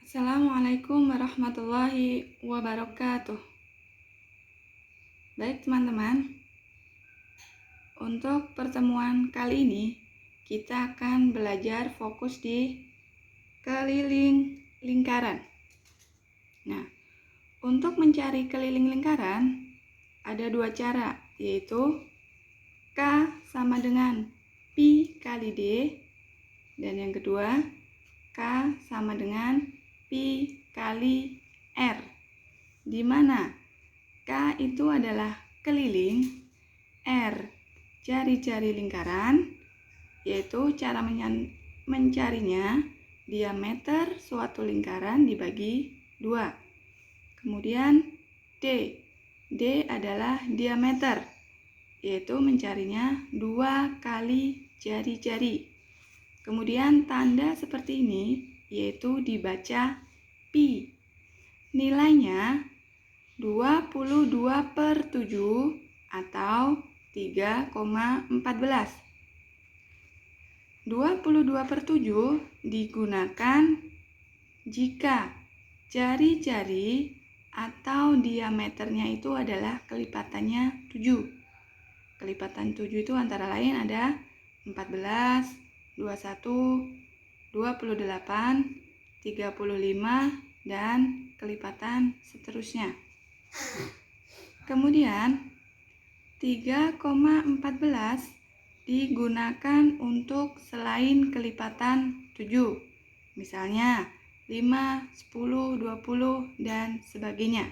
Assalamualaikum warahmatullahi wabarakatuh. Baik teman-teman, untuk pertemuan kali ini kita akan belajar fokus di keliling lingkaran. Nah, untuk mencari keliling lingkaran ada dua cara, yaitu K sama dengan Pi kali D, dan yang kedua K sama dengan Pi kali R, di mana K itu adalah keliling, R jari-jari lingkaran, yaitu cara mencarinya diameter suatu lingkaran dibagi 2. Kemudian D adalah diameter, yaitu mencarinya 2 kali jari-jari. Kemudian tanda seperti ini yaitu dibaca Pi. Nilainya 22/7 atau 3,14. 22/7 digunakan jika jari-jari atau diameternya itu adalah kelipatannya 7. Kelipatan 7 itu antara lain ada 14, 21, 28, 35, dan kelipatan seterusnya. Kemudian 3,14 digunakan untuk selain kelipatan 7. Misalnya 5, 10, 20, dan sebagainya.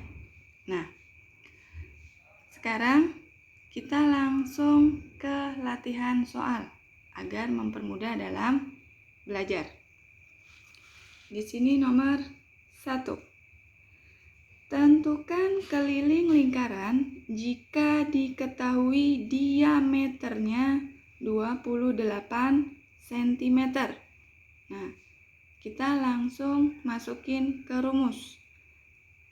Nah, sekarang kita langsung ke latihan soal agar mempermudah dalam belajar. Di sini nomor 1. Tentukan keliling lingkaran jika diketahui diameternya 28 cm. Nah, kita langsung masukin ke rumus.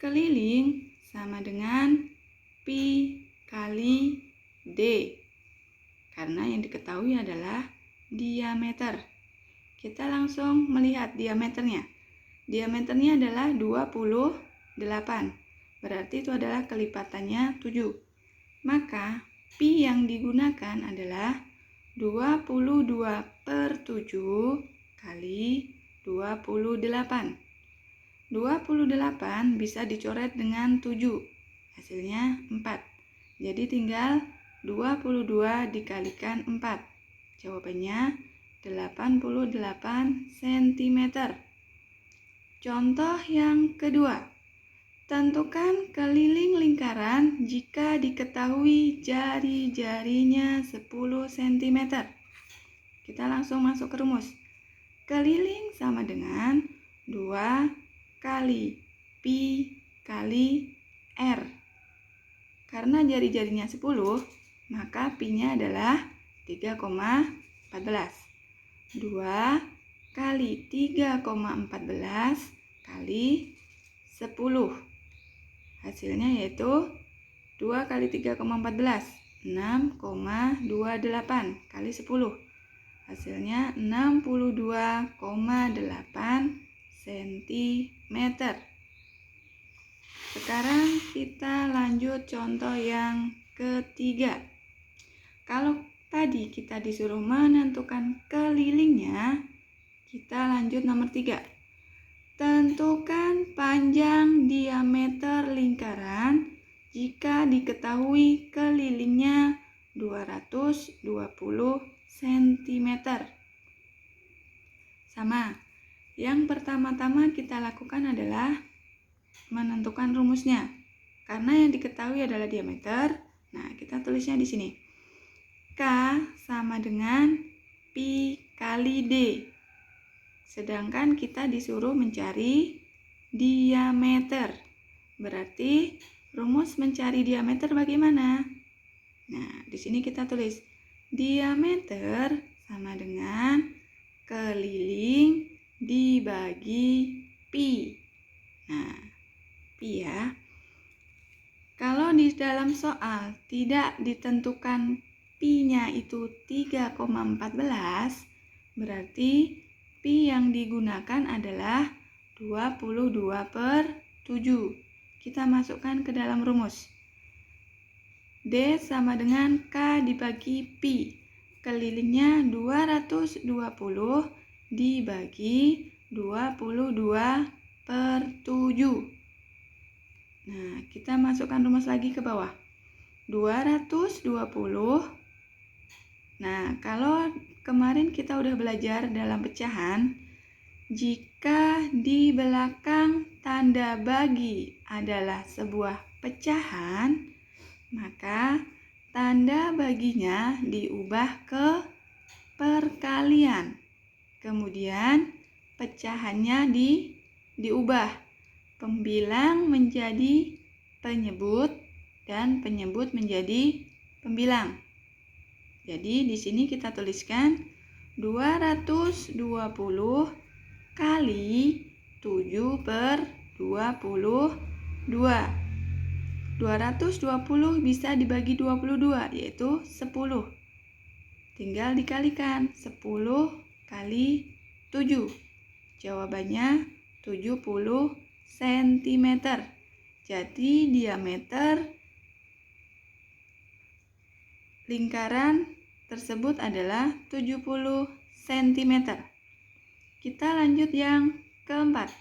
Keliling sama dengan Pi kali D, karena yang diketahui adalah diameter. Kita langsung melihat diameternya. Diameternya adalah 28, berarti itu adalah kelipatannya 7. Maka Pi yang digunakan adalah 22/7 kali 28. 28 bisa dicoret dengan 7, hasilnya 4. Jadi tinggal 22 dikalikan 4. Jawabannya 88 cm. Contoh yang kedua. Tentukan keliling lingkaran jika diketahui jari-jarinya 10 cm. Kita langsung masuk ke rumus. Keliling sama dengan 2 kali Pi kali R. Karena jari-jarinya 10, maka Pi-nya adalah 3,14. 2 kali 3,14 kali 10. Hasilnya yaitu 2 kali 3,14, 6,28 kali 10. Hasilnya 62,8 cm. Sekarang kita lanjut contoh yang ketiga. Kalau tadi kita disuruh menentukan kelilingnya, kita lanjut nomor 3. Tentukan panjang diameter lingkaran jika diketahui kelilingnya 220 cm. Sama, yang pertama-tama kita lakukan adalah menentukan rumusnya. Karena yang diketahui adalah diameter, nah kita tulisnya di sini. K sama dengan Pi kali D. Sedangkan kita disuruh mencari diameter. Berarti rumus mencari diameter bagaimana? Nah, di sini kita tulis diameter sama dengan keliling dibagi Pi. Nah, Pi ya. Kalau di dalam soal tidak ditentukan Pi-nya itu 3,14, berarti Pi yang digunakan adalah 22/7. Kita masukkan ke dalam rumus. D sama dengan K dibagi Pi. Kelilingnya 220 dibagi 22/7. Nah, kita masukkan rumus lagi ke bawah. 220. Nah, kalau kemarin kita udah belajar dalam pecahan, jika di belakang tanda bagi adalah sebuah pecahan, maka tanda baginya diubah ke perkalian. Kemudian pecahannya diubah. Pembilang menjadi penyebut dan penyebut menjadi pembilang. Jadi di sini kita tuliskan 220 kali 7/22. 220 bisa dibagi 22, yaitu 10. Tinggal dikalikan 10 kali 7. Jawabannya 70 cm. Jadi diameter lingkaran tersebut adalah 70 cm. Kita lanjut yang keempat.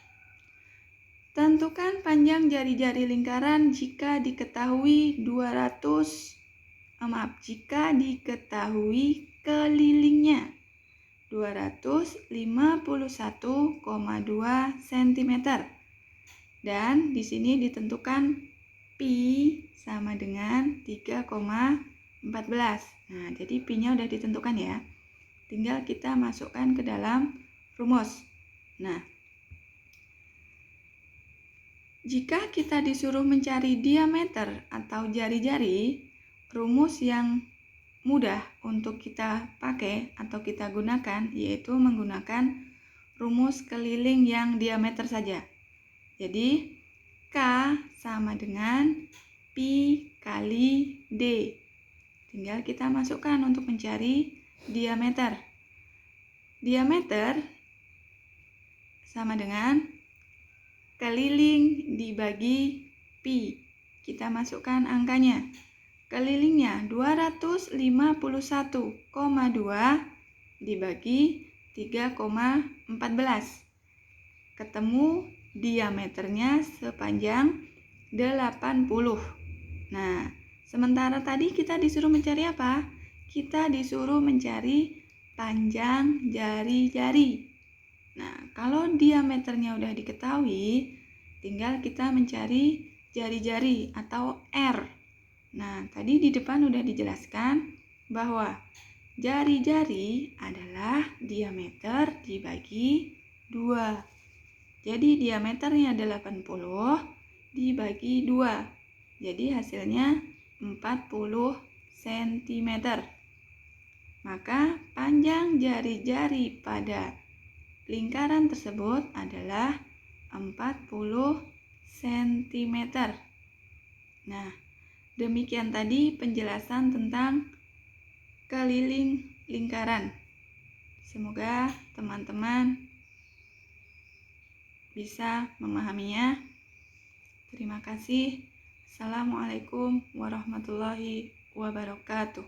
Tentukan panjang jari-jari lingkaran jika diketahui kelilingnya 251,2 cm. Dan di sini ditentukan pi sama dengan 3,14. Nah, jadi pi-nya udah ditentukan ya. Tinggal kita masukkan ke dalam rumus. Nah, jika kita disuruh mencari diameter atau jari-jari, rumus yang mudah untuk kita pakai atau kita gunakan yaitu menggunakan rumus keliling yang diameter saja. Jadi, K sama dengan Pi kali D. Tinggal kita masukkan untuk mencari diameter. Diameter sama dengan keliling dibagi Pi. Kita masukkan angkanya. Kelilingnya 251,2 dibagi 3,14. Ketemu diameternya sepanjang 80. Nah, sementara tadi kita disuruh mencari apa? Kita disuruh mencari panjang jari-jari. Nah, kalau diameternya udah diketahui, tinggal kita mencari jari-jari atau R. Nah, tadi di depan udah dijelaskan bahwa jari-jari adalah diameter dibagi 2. Jadi diameternya 80 dibagi 2. Jadi hasilnya 40 cm. Maka panjang jari-jari pada lingkaran tersebut adalah 40 cm. Nah, demikian tadi penjelasan tentang keliling lingkaran. Semoga teman-teman bisa memahaminya. Terima kasih. Assalamualaikum warahmatullahi wabarakatuh.